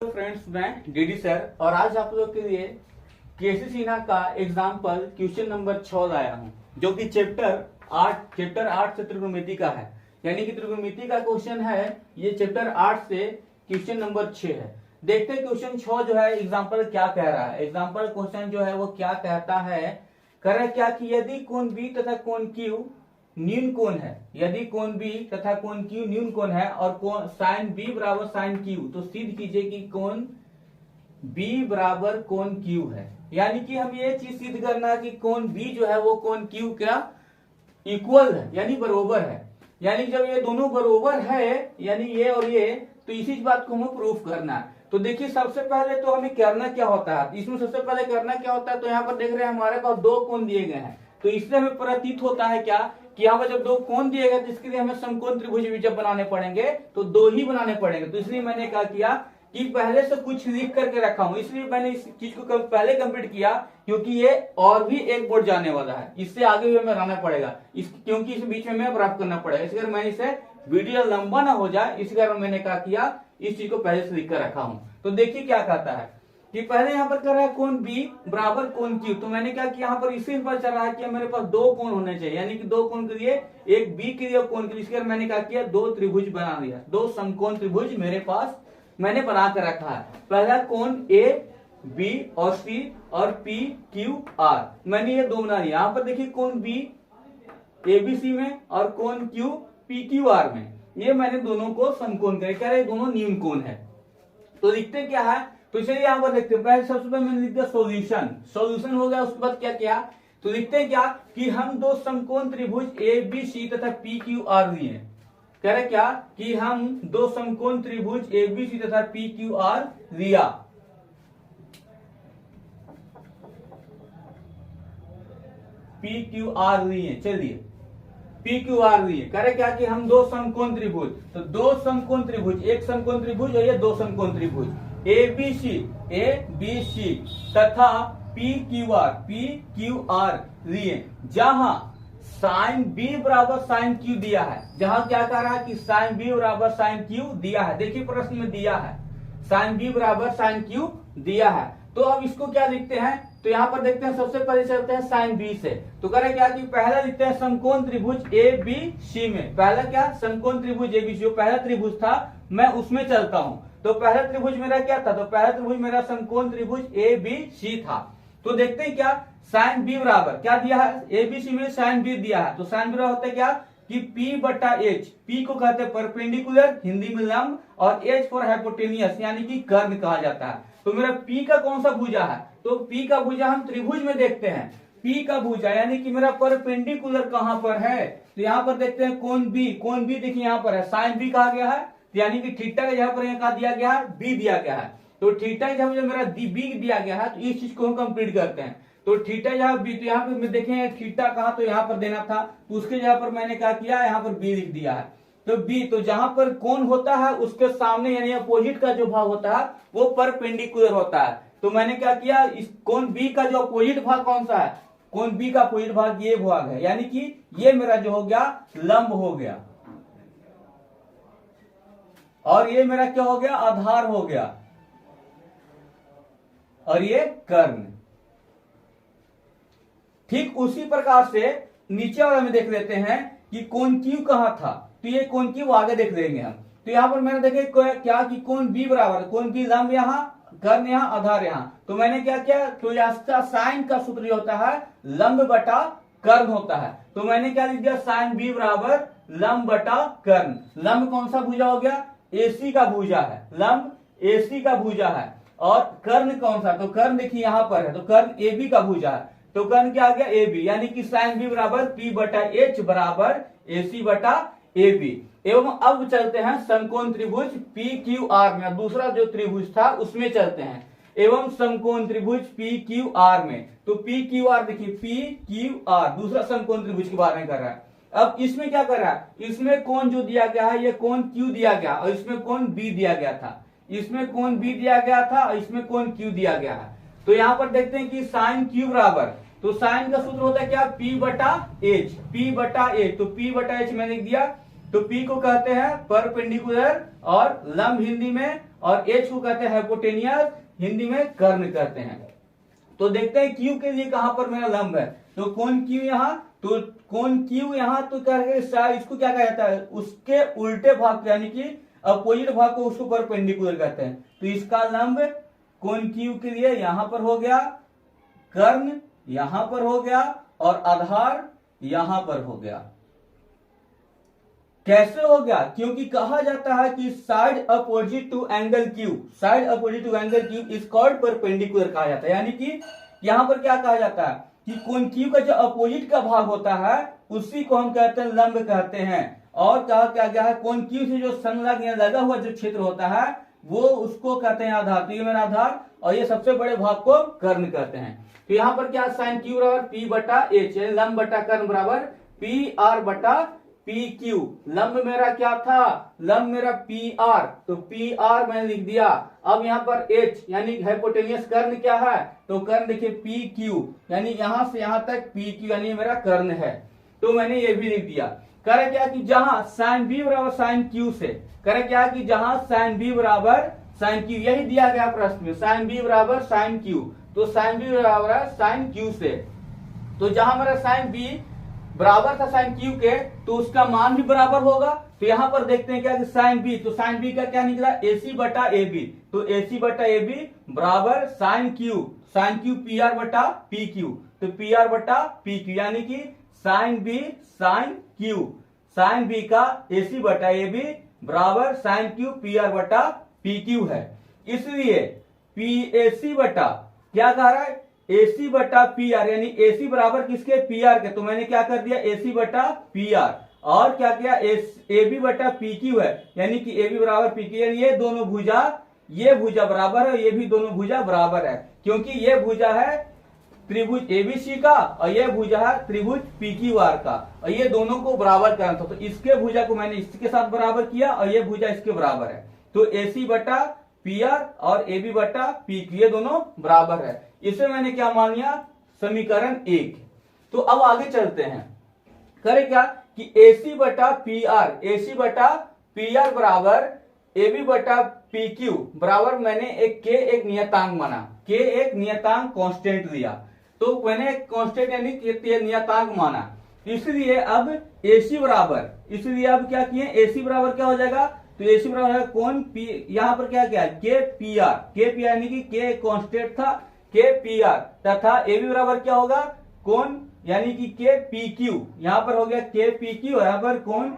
Friends, मैं DD sir और आज आप लोग के लिए केसी सिन्हा का एग्जाम्पल क्वेश्चन नंबर 6 लाया हूं, जो कि चैप्टर 8 से त्रिकोणमिति का है। यानी कि त्रिकोणमिति का क्वेश्चन है, ये चैप्टर 8 से क्वेश्चन नंबर 6 है। देखते हैं क्वेश्चन 6 जो है एग्जाम्पल क्या कह रहा है। एग्जाम्पल क्वेश्चन जो है वो क्या कहता है, कह रहा है क्या कि यदि कोण बी तथा कोण क्यू न्यून कोण है, यदि कोण बी तथा कोण क्यू न्यून कोण है और कोण साइन बी बराबर साइन क्यू, तो सिद्ध कीजिए कि कोण बी बराबर कोण क्यू है। यानी कि हम ये चीज सिद्ध करना है कि कोण बी जो है वो कोण क्यू क्या इक्वल है, यानी बरोबर है। यानी जब ये दोनों बरोबर है, यानी ये और ये, तो इसी बात को हमें प्रूफ करना है। तो देखिए सबसे पहले तो हमें करना क्या होता है, इसमें सबसे पहले करना क्या होता है, तो यहाँ पर देख रहे हैं हमारे पास दो कोण दिए गए हैं। तो इससे हमें प्रतीत होता है क्या कि यहाँ पर जब दो कोण दिए गए तो इसके लिए हमें समकोण त्रिभुज भी जब बनाने पड़ेंगे तो दो ही बनाने पड़ेंगे। तो इसलिए मैंने क्या किया कि पहले से कुछ लिख करके रखा हूं, इसलिए मैंने इस चीज को पहले कंप्लीट किया, क्योंकि ये और भी एक बोर्ड जाने वाला है, इससे आगे भी हमें बनाना पड़ेगा, क्योंकि इस बीच में हमें प्राप्त करना पड़ेगा। इस कारण मैंने इसे वीडियो लंबा ना हो जाए, इस कारण मैंने क्या किया, इस चीज को पहले से लिख कर रखा हूं। तो देखिए क्या कहता है कि पहले यहाँ पर कर रहा है कोण बी बराबर कोण क्यू। तो मैंने क्या किया, यहाँ पर इसी पर चल रहा है कि मेरे पास दो कोण होने चाहिए, यानी कि दो कोण के लिए, एक बी के लिए कोण के लिए, इसके मैंने क्या किया, दो त्रिभुज बना दिया, दो समकोण त्रिभुज मेरे पास मैंने बना कर रखा है। पहला कोण ए बी और सी और पी क्यू आर, मैंने ये दो बना दिया। यहाँ पर देखिए कोण बी ए बी सी में और कोण क्यू पी क्यू आर में, ये मैंने दोनों को समकोण कर, कह रहे दोनों न्यून कोण है। तो लिखते क्या है, तो चलिए यहाँ पर देखते हैं। पहले सबसे पहले मैंने लिख दिया सॉल्यूशन हो गया। उसके बाद क्या किया, तो लिखते हैं क्या कि हम दो समकोण त्रिभुज ए बी सी तथा पी क्यू आर लिए। कह रहे क्या कि हम दो समकोण त्रिभुज ए बी सी तथा पी क्यू आर लिया। पी क्यू आर लिए, चलिए पी क्यू आर लिए। कह रहे क्या कि हम दो समकोण त्रिभुज, तो दो समकोण त्रिभुज, एक समकोण त्रिभुज और ये दो समकोण त्रिभुज ए बी सी तथा पी क्यू आर लिए, जहां साइन बी बराबर साइन क्यू दिया है। जहां क्या कह रहा है कि साइन बी बराबर साइन क्यू दिया है, देखिए प्रश्न में दिया है साइन बी बराबर साइन क्यू दिया है। तो अब इसको क्या लिखते हैं, तो यहाँ पर देखते हैं, सबसे पहले चलते हैं साइन बी से। तो कह रहे क्या कि पहला लिखते हैं समकोण त्रिभुज ए बी सी में। पहला क्या, समकोण त्रिभुज ए बी सी, जो पहला त्रिभुज था मैं उसमें चलता हूं। तो पहला त्रिभुज मेरा क्या था, तो पहला त्रिभुज मेरा समकोण त्रिभुज ए बी सी था। तो देखते हैं क्या, साइन बी बराबर क्या दिया है, ए बी सी में साइन बी दिया है। तो साइन बी बराबर होता है क्या कि P बटा H, P को कहते हैं परपेंडिकुलर, हिंदी में लंब, और H फॉर हाइपोटेनियस, यानी कि कर्ण कहा जाता है। तो मेरा P का कौन सा भुजा है, तो P का भुजा हम त्रिभुज में देखते हैं। P का भुजा यानी कि मेरा परपेंडिकुलर कहां पर है, तो यहाँ पर देखते हैं कोण B देखिए यहाँ पर है, साइन B कहा गया है, यानी कि थीटा का यहाँ पर यहाँ दिया गया है, B दिया गया है। तो थीटा जब मेरा B दिया गया है, तो इस चीज को हम कंप्लीट करते हैं। तो थीटा जहाँ बी, तो यहाँ पे देखें थीटा कहा, तो यहाँ पर देना था, तो उसके जगह पर मैंने क्या किया, यहाँ पर बी लिख दिया है। तो बी, तो जहां पर कोण होता है उसके सामने यानी अपोजिट का जो भाग होता है वो परपेंडिकुलर होता है। तो मैंने क्या किया, इस कोण बी का जो अपोजिट भाग कौन सा है, कोण बी का अपोजिट भाग ये भाग है, यानी कि ये मेरा जो हो गया लंब हो गया, और ये मेरा क्या हो गया, आधार हो गया, और ये कर्ण। ठीक उसी प्रकार से नीचे वाला में देख लेते हैं कि कोण क्यू कहां था, तो ये कोण क्यू आगे देख लेंगे हम। तो यहां पर मैंने देखे क्या कि कोण बी बराबर, कोण बी लंब यहां, कर्ण यहां, आधार यहां। तो मैंने क्या किया, तो इसका साइन का सूत्र होता है लंब बटा कर्ण होता है। तो मैंने क्या लिख दिया, साइन बी बराबर लंब बटा कर्ण। लंब कौन सा भुजा हो गया, एसी का भुजा है, लंब एसी का भुजा है, और कर्ण कौन सा, तो कर्ण देखिए यहां पर है, तो कर्ण ए बी का भुजा है। तो कर्ण क्या आ गया, ए बी, यानी कि साइन बी बराबर P बटा H बराबर AC बटा ए बी। एवं अब चलते हैं समकोण त्रिभुज पी क्यू आर में, दूसरा जो त्रिभुज था उसमें चलते हैं, एवं समकोण त्रिभुज पी क्यू आर में। तो पी क्यू आर देखिए, पी क्यू आर दूसरा समकोण त्रिभुज के बारे में कर रहा है। अब इसमें क्या कर रहा है, इसमें कोण जो दिया गया है ये कोण क्यू दिया गया, और इसमें कोण बी दिया गया था, इसमें कोण बी दिया गया था, और इसमें कोण क्यू दिया गया है। तो यहाँ पर देखते हैं कि साइन क्यू बराबर, तो साइन का सूत्र होता है क्या, P बटा H, P बटा H, तो P बटा H मैंने लिख दिया। तो P को कहते हैं परपेंडिकुलर और लंब हिंदी में, और एच को कहते हैं हाइपोटेनियस, हिंदी में कर्ण कहते हैं। तो देखते हैं क्यू के लिए कहां पर मेरा लंब है, तो कोण क्यू यहाँ, तो कोण क्यू यहाँ तो क्या इसको क्या कहा जाता है, उसके उल्टे भाग यानी कि अपोजिट भाग को उसको परपेंडिकुलर कहते हैं। तो इसका लंब कोण क्यू के लिए यहां पर हो गया, कर्ण यहां पर हो गया और आधार यहां पर हो गया। कैसे हो गया, क्योंकि कहा जाता है कि side opposite to angle Q, side opposite to angle Q is called perpendicular कहा जाता है। यानी कि यहां पर क्या कहा जाता है कि कोण क्यू का जो अपोजिट का भाग होता है उसी को हम कहते हैं लंब कहते हैं। और कहा क्या गया है, कोण क्यू से जो संलग्न लगा हुआ जो क्षेत्र होता है वो उसको कहते हैं आधार। तो ये मेरा आधार और ये सबसे बड़े भाग को कर्ण कहते हैं। तो यहाँ पर क्या साइन क्यू बराबर पी बटा एच, लंब बटा कर्ण बराबर पी आर बटा पी क्यू। लंब मेरा क्या था, लंब मेरा पी आर, तो पी आर मैंने लिख दिया। अब यहाँ पर एच यानी हाइपोटेनियस कर्ण क्या है, तो कर्ण देखिए पी क्यू, यानी यहां से यहां तक पी क्यू यानी मेरा कर्ण है। तो मैंने ये भी लिख दिया। करे क्या कि जहां साइन बी बराबर साइन क्यू से, करे क्या कि जहां साइन बी बराबर साइन क्यू, यही दिया गया प्रश्न में, साइन बी बराबर साइन क्यू, तो साइन बी बराबर है साइन क्यू से। तो जहां मेरा साइन बी बराबर था साइन क्यू के, तो उसका मान भी बराबर होगा। तो यहां पर देखते हैं क्या कि साइन बी, तो साइन बी का क्या निकला, एसी बटा ए बी, तो एसी बटा ए बी बराबर साइन क्यू पी आर बटा पी क्यू, तो पी आर बटा पी क्यू, यानी कि sine B sine Q, sine B का एसी बटा ए बी बराबर साइन क्यू पी आर बटा पी क्यू है। इसलिए पी एसी बटा क्या कह रहा है, एसी बटा पी आर, यानी एसी बराबर किसके, पी आर के। तो मैंने क्या कर दिया, एसी बटा पी आर, और क्या किया, ए बी बटा पी क्यू है, यानी कि ए बी बराबर पी क्यू, यानी ये दोनों भुजा, ये भुजा बराबर है, ये भी दोनों भुजा बराबर है, क्योंकि ये भुजा है त्रिभुज एबीसी का और ये भुजा है त्रिभुज पी क्यू आर का, और ये दोनों को बराबर करना था। तो इसके भुजा को मैंने इसके साथ बराबर किया और ये भुजा इसके बराबर है। तो एसी बटा पी आर और ए बी बटा पी क्यू ये दोनों बराबर है। इसे मैंने क्या मान लिया, समीकरण 1। तो अब आगे चलते हैं, करे क्या कि एसी बटा पी आर, एसी बटा पी आर बराबर ए बी बटा पी क्यू बराबर, मैंने एक नियतांक माना, के एक नियतांक कांस्टेंट लिया। तो मैंने एक कांस्टेंट यानी नियतांक माना, इसलिए अब एसी बराबर, इसलिए अब क्या किए, एसी बराबर क्या हो जाएगा, तो एसी बराबर है कोण पी, यहां पर क्या किया, के पी आर यानी कि के कांस्टेंट था, के पी आर, तथा ए बी बराबर क्या होगा, कोण यानी कि के पी क्यू, यहां पर हो गया के पी क्यू, यहां पर कोण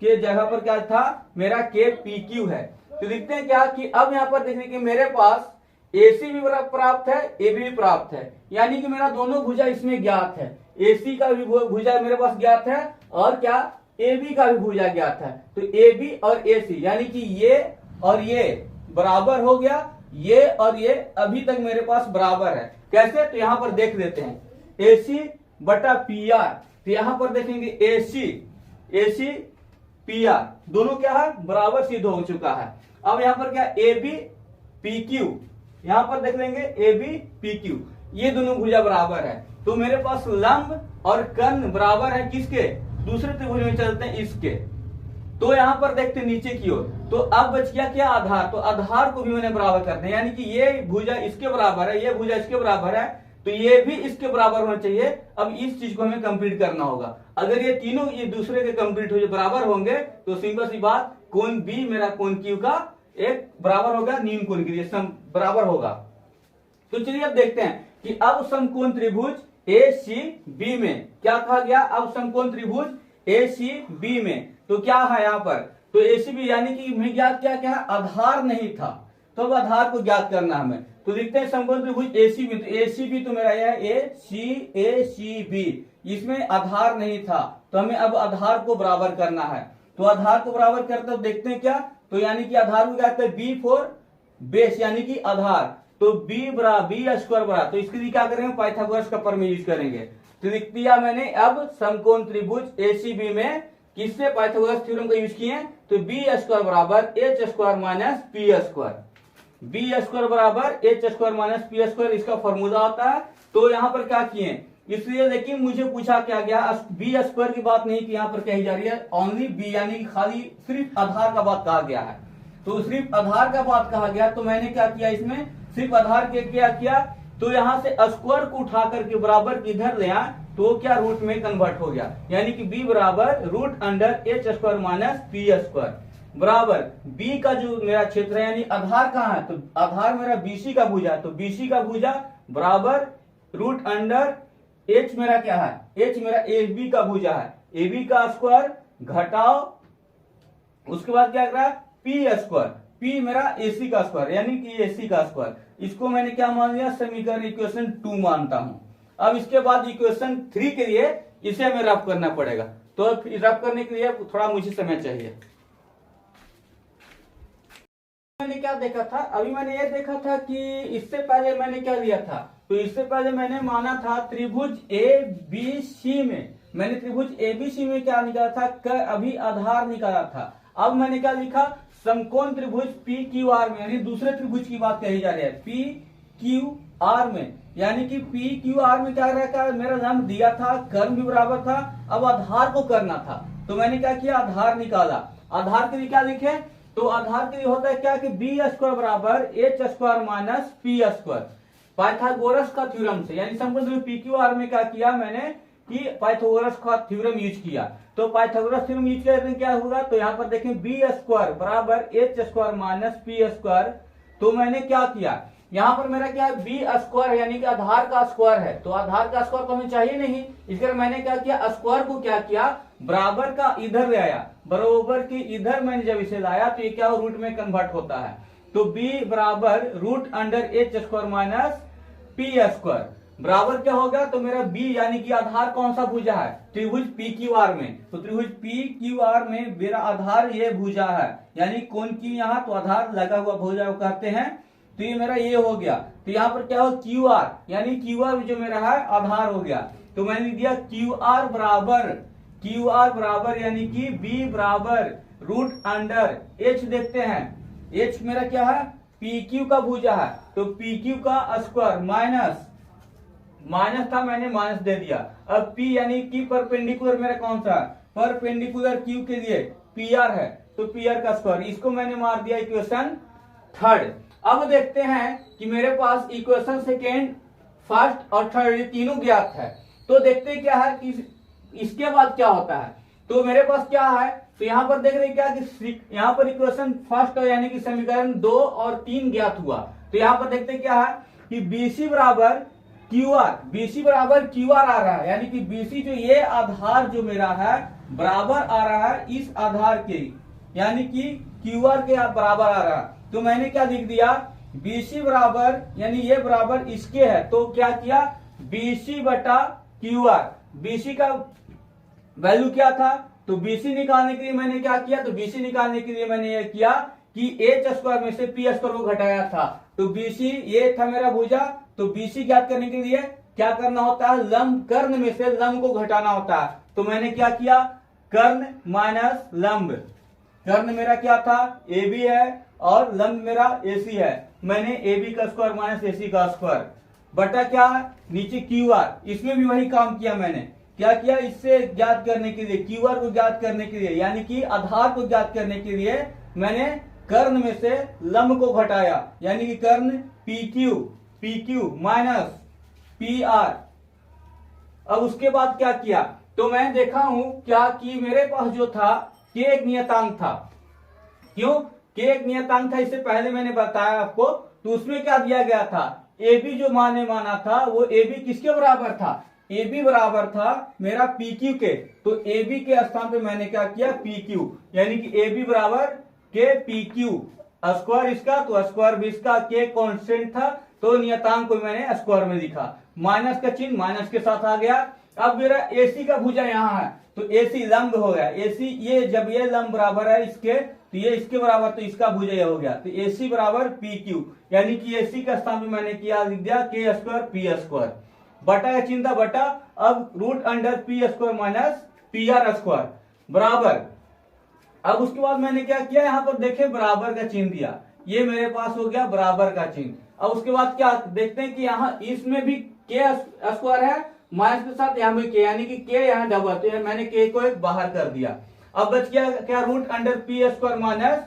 के जगह पर क्या था मेरा के पी क्यू है। तो देखते हैं क्या कि अब यहां पर देखने के मेरे पास एसी भी प्राप्त है, ए बी भी प्राप्त है, यानी कि मेरा दोनों भुजा इसमें ज्ञात है, एसी का भी भुजा मेरे पास ज्ञात है और क्या ए बी का भी भुजा ज्ञात है। तो ए बी और ए सी यानी कि ये और ये बराबर हो गया, ये और ये अभी तक मेरे पास बराबर है। कैसे, तो यहां पर देख लेते हैं, एसी बटा पी आर, तो यहां पर देखेंगे एसी पी आर दोनों क्या है, बराबर सिद्ध हो चुका है। अब यहां पर क्या ए बी पी क्यू, यहां पर देख लेंगे ए बी पी क्यू, ये दोनों भुजा बराबर है। तो मेरे पास लंब और कर्ण बराबर है किसके, दूसरे त्रिभुज में चलते हैं इसके। तो यहां पर देखते हैं नीचे की ओर, तो अब बच गया क्या, आधार, तो आधार को भी मैंने बराबर करते हैं, यानी कि ये भुजा इसके बराबर है, ये भुजा इसके बराबर है, तो ये भी इसके बराबर होना चाहिए। अब इस चीज को हमें कंप्लीट करना होगा। अगर ये तीनों ये दूसरे के कंप्लीट हो बराबर होंगे तो सिंपल सी बात, कोण बी मेरा कोण क्यू का एक बराबर होगा नीम कोण के लिए, सम बराबर होगा। तो चलिए अब देखते हैं कि अब समकोण त्रिभुज ए सी बी में क्या कहा गया, अब समकोण त्रिभुज ए सी बी में तो क्या है यहाँ पर, तो ए सी बी यानी कि हमें ज्ञात क्या क्या है, आधार नहीं था, तो अब आधार को ज्ञात करना हमें। तो लिखते हैं समकोण त्रिभुज ए सी बी, तो ए सी बी तो मेरा यह है ए सी बी, इसमें आधार नहीं था, तो हमें अब आधार को बराबर करना है। तो आधार को बराबर करते हैं, देखते हैं क्या, तो यानी कि आधार को क्या कहते हैं, बी फॉर बेस यानी कि आधार, तो बी बराबर बी स्क्वायर बराबर, तो इसके लिए क्या करेंगे, पाइथागोरस का प्रमेय यूज करेंगे। तो लिख दिया मैंने, अब समकोण त्रिभुज एसीबी में किससे पाइथागोरस थ्योरम का यूज किए, तो बी स्क्वायर बराबर H square minus P square, B square बराबर H square minus P square इसका फॉर्मूला होता है। तो यहाँ पर क्या किए, इसलिए लेकिन मुझे पूछा क्या गया, बी स्क्वायर की बात नहीं की यहाँ पर कही जा रही है, ओनली बी यानी खाली सिर्फ आधार का बात कहा गया है। तो सिर्फ आधार का बात कहा गया, तो मैंने क्या किया इसमें सिर्फ आधार के क्या किया, तो यहाँ से स्क्वायर को उठा करके बराबर इधर ले आए तो क्या रूट में कन्वर्ट हो गया, यानी कि b बराबर root under H square minus P square बराबर b का जो मेरा क्षेत्र है यानी आधार कहाँ है, तो आधार मेरा BC का भुजा, तो BC का भुजा बराबर रूट अंडर h मेरा क्या है, h मेरा AB का भुजा है, AB का स्क्वायर घटाओ उसके बाद क्या कर रहा है पी स्क्वायर, p मेरा AC का स्क्वायर यानी कि AC का स्क्वायर, इसको मैंने क्या मान लिया समीकरण इक्वेशन 2 मानता हूं। अब इसके बाद इक्वेशन 3 के लिए इसे हमें रफ करना पड़ेगा, तो रफ करने के लिए थोड़ा मुझे समय चाहिए। मैंने क्या देखा था, अभी मैंने ये देखा था कि इससे पहले मैंने क्या लिया था, तो इससे पहले मैंने माना था त्रिभुज ABC में, मैंने त्रिभुज ABC में क्या निकाला था, अभी आधार निकाला था। अब मैंने क्या लिखा समकोण त्रिभुज PQR में, यानी दूसरे त्रिभुज की बात कही जा रही है PQR में, यानी कि PQR में क्या रहा, मेरा लंब दिया था, कर्म भी बराबर था, अब आधार को करना था, तो मैंने क्या किया आधार निकाला। आधार के लिए क्या लिखे, तो आधार के लिए होता है क्या कि बी स्क्वायर बराबर H square minus P square, Pythagoras का थ्योरम से, यानी समकोण PQR में क्या किया मैंने कि पाइथागोरस का थ्योरम यूज किया, तो पाइथागोरस थ्योरम यूज करने क्या होगा, तो यहाँ पर देखें बी स्क्वायर बराबर H square minus P square, तो मैंने क्या किया यहाँ पर मेरा क्या है बी स्क्वायर यानी कि आधार का स्क्वायर है, तो आधार का स्क्वायर तो हमें चाहिए नहीं, इसलिए मैंने क्या किया स्क्वायर को क्या किया बराबर का इधर ले आया, बराबर के इधर मैंने जब इसे लाया तो ये क्या रूट में कन्वर्ट होता है, तो b बराबर root under H square minus P square बराबर क्या होगा, तो मेरा b यानी कि आधार कौन सा भुजा है त्रिभुज PQR में, तो त्रिभुज PQR में मेरा आधार ये भुजा है, यानी कौन की यहाँ तो आधार लगा हुआ भुजा को कहते हैं, तो ये मेरा ये हो गया, तो यहाँ पर क्या हो QR यानी QR जो मेरा है आधार हो गया, तो मैंने लिख दिया QR बराबर यानी कि b बराबर रूट अंडर h, देखते हैं h मेरा क्या है PQ का भुजा है, तो PQ का स्क्वायर माइनस था मैंने माइनस दे दिया, अब P यानी कि परपेंडिकुलर मेरा कौन सा है, परपेंडिकुलर Q के लिए PR है, तो PR का स्क्वायर, इसको मैंने मार दिया इक्वेशन 3। अब देखते हैं कि मेरे पास इक्वेशन सेकेंड फर्स्ट और थर्ड ये तीनों ज्ञात है, तो देखते क्या है कि इसके बाद क्या होता है, तो मेरे पास क्या है, तो यहाँ पर देख रहे क्या कि यहाँ पर इक्वेशन फर्स्ट यानी कि समीकरण 2 और 3 ज्ञात हुआ, तो यहाँ पर देखते क्या है कि BC बराबर QR आ रहा है, यानी कि BC जो ये आधार जो मेरा है बराबर आ रहा है इस आधार के, यानी कि QR के बराबर आ रहा है, तो मैंने क्या लिख दिया BC बराबर यानी ये बराबर इसके है, तो क्या किया BC बटा QR, BC का वैल्यू क्या था, तो BC निकालने के लिए मैंने क्या किया, तो BC निकालने के लिए मैंने ये किया कि एच स्क्वायर में से पी स्क्वायर को घटाया था, तो BC ये था मेरा भुजा, तो BC ज्ञात करने के लिए क्या करना होता है लंब कर्ण में से लंब को घटाना होता है, तो मैंने क्या किया कर्ण माइनस लंब, कर्ण मेरा क्या था AB है और लंब मेरा AC है, मैंने AB का स्क्वायर माइनस AC का स्क्वायर बटा क्या नीचे QR, इसमें भी वही काम किया मैंने, क्या किया इससे ज्ञात करने के लिए QR को ज्ञात करने के लिए यानी कि आधार को ज्ञात करने के लिए मैंने कर्ण में से लंब को घटाया, यानी कि कर्ण PQ माइनस PR। अब उसके बाद क्या किया, तो मैं देखा हूं क्या कि मेरे पास जो था K एक नियतांक था, क्यों K एक नियतांक था, इससे पहले मैंने बताया आपको, तो उसमें क्या दिया गया था AB जो माना था वो AB किसके बराबर था, AB बराबर था मेरा PQ के, तो AB के स्थान पे मैंने क्या किया PQ, यानी कि AB बराबर K PQ स्क्वायर इसका तो स्क्वायर भी इसका, K कांस्टेंट था तो नियतांक को मैंने स्क्वायर में लिखा, माइनस का चिन्ह माइनस के साथ आ गया। अब मेरा AC का भुजा यहाँ है तो AC लंब हो गया, AC ये जब ये लंब बराबर है इसके तो ये इसके बराबर, तो इसका भुजा ये हो गया, तो AC बराबर PQ, यानी कि AC का स्थान पे मैंने किया लिख दिया K स्क्वायर P स्क्वायर, बटा का चिन्ह था बटा, अब root under P square minus PR square बराबर। अब उसके बाद मैंने क्या किया यहाँ पर देखे बराबर का चिन्ह दिया, ये मेरे पास हो गया बराबर का चिन्ह। अब उसके बाद क्या देखते हैं कि यहाँ इसमें भी K स्क्वायर है माइनस के साथ यहाँ भी K, यानी कि K यहाँ डबल, तो मैंने K को एक बाहर कर दिया। अब बच गया क्या root under P square minus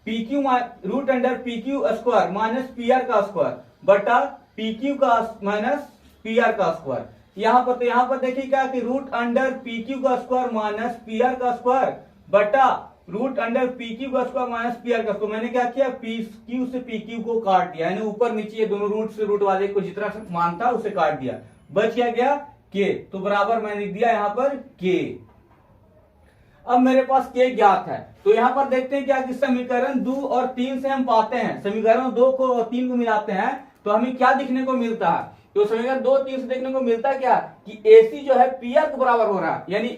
P Q root under P Q square minus P R का स्क्वायर बटा पी क्यू का माइनस पी आर का स्क्वायर। यहाँ पर तो यहाँ पर देखिए क्या कि रूट अंडर पी क्यू का स्क्वायर माइनस पी आर का स्क्वायर बटा रूट अंडर पी क्यू का स्क्वायर माइनस पी आर का स्क्वायर। मैंने क्या किया, पी क्यू से पी क्यू को काट दिया, यानी ऊपर नीचे ये दोनों रूट से रूट वाले को जितना मान था उसे काट दिया, बच गया के, तो बराबर मैंने लिख दिया यहाँ पर के। अब मेरे पास के ज्ञात है, तो यहाँ पर देखते हैं क्या कि समीकरण 2 और 3 से हम पाते हैं, समीकरण 2 को और 3 को मिलाते हैं तो हमें क्या दिखने को मिलता है, तो समीकरण 2 3 से देखने को मिलता क्या कि AC जो है PR के बराबर हो रहा है, यानी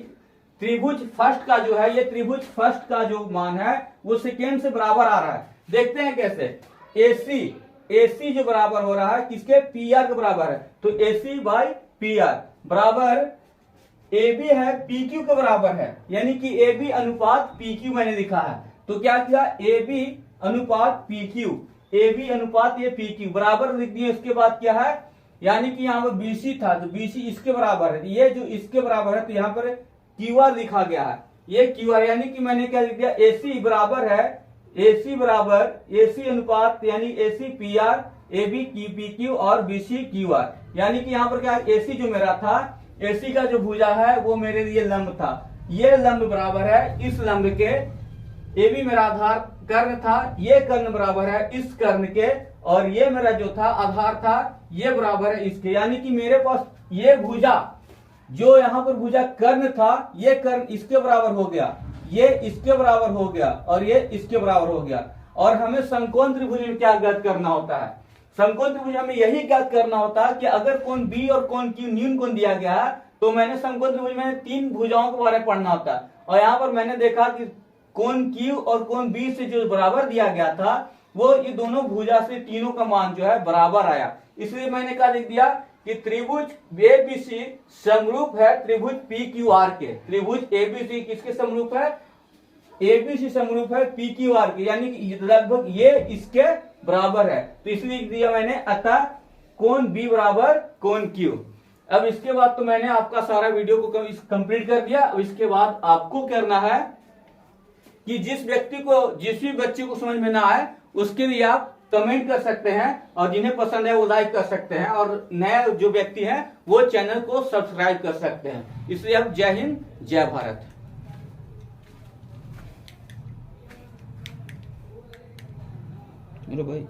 त्रिभुज फर्स्ट का जो है, ये त्रिभुज फर्स्ट का जो मान है वो सेकेंड से बराबर आ रहा है। देखते हैं कैसे, AC जो बराबर हो रहा है किसके, PR के बराबर है, तो AC बाई PR बराबर AB है PQ के बराबर है, यानी कि AB अनुपात PQ मैंने लिखा है, तो क्या किया AB अनुपात PQ, AB अनुपात ये PQ बराबर लिख दिए। इसके बाद क्या है, यानी कि यहाँ पर BC था तो BC इसके बराबर है, ये जो इसके बराबर है तो यहाँ पर QR लिखा गया है, ये QR, यानी कि मैंने क्या लिख दिया, AC बराबर है, AC बराबर AC अनुपात यानी AC PR AB PQ और BC QR, यानी कि यहाँ पर क्या AC जो मेरा था, AC का जो भुजा है वो मेरे लिए लंब था, ये लंब बराबर है इस लंब के, AB मेरा आधार कर्ण था, ये कर्ण बराबर है इस कर्ण के, और ये मेरा जो था आधार था ये बराबर है इसके, यानी कि मेरे पास ये भुजा जो यहाँ पर भुजा कर्ण था, ये कर्ण इसके बराबर हो गया, ये इसके बराबर हो गया और ये इसके बराबर हो गया। और हमें समकोण त्रिभुज में क्या ज्ञात करना होता है, समकोण त्रिभुज हमें यही ज्ञात करना होता है कि अगर कोण बी और कोण क्यू न्यून कोण दिया गया है तो मैंने समकोण त्रिभुज में 3 भुजाओं के बारे में पढ़ना होता है, और यहाँ पर मैंने देखा कि कोण क्यू और कोण बी से जो बराबर दिया गया था वो ये दोनों भुजा से तीनों का मान जो है बराबर आया, इसलिए मैंने क्या लिख दिया कि त्रिभुज ABC समरूप है त्रिभुज PQR के, त्रिभुज ABC किसके समरूप है, ABC समरूप है PQR के, यानी कि लगभग ये इसके बराबर है, तो इसलिए लिख दिया मैंने, अतः कोण B बराबर कोण Q। अब इसके बाद तो मैंने आपका सारा वीडियो को कंप्लीट कर दिया। अब इसके बाद आपको करना है कि जिस भी बच्चे को समझ में ना आए उसके लिए आप कमेंट कर सकते हैं, और जिन्हें पसंद है वो लाइक कर सकते हैं, और नए जो व्यक्ति हैं वो चैनल को सब्सक्राइब कर सकते हैं। इसलिए अब जय हिंद जय भारत। मेरे भाई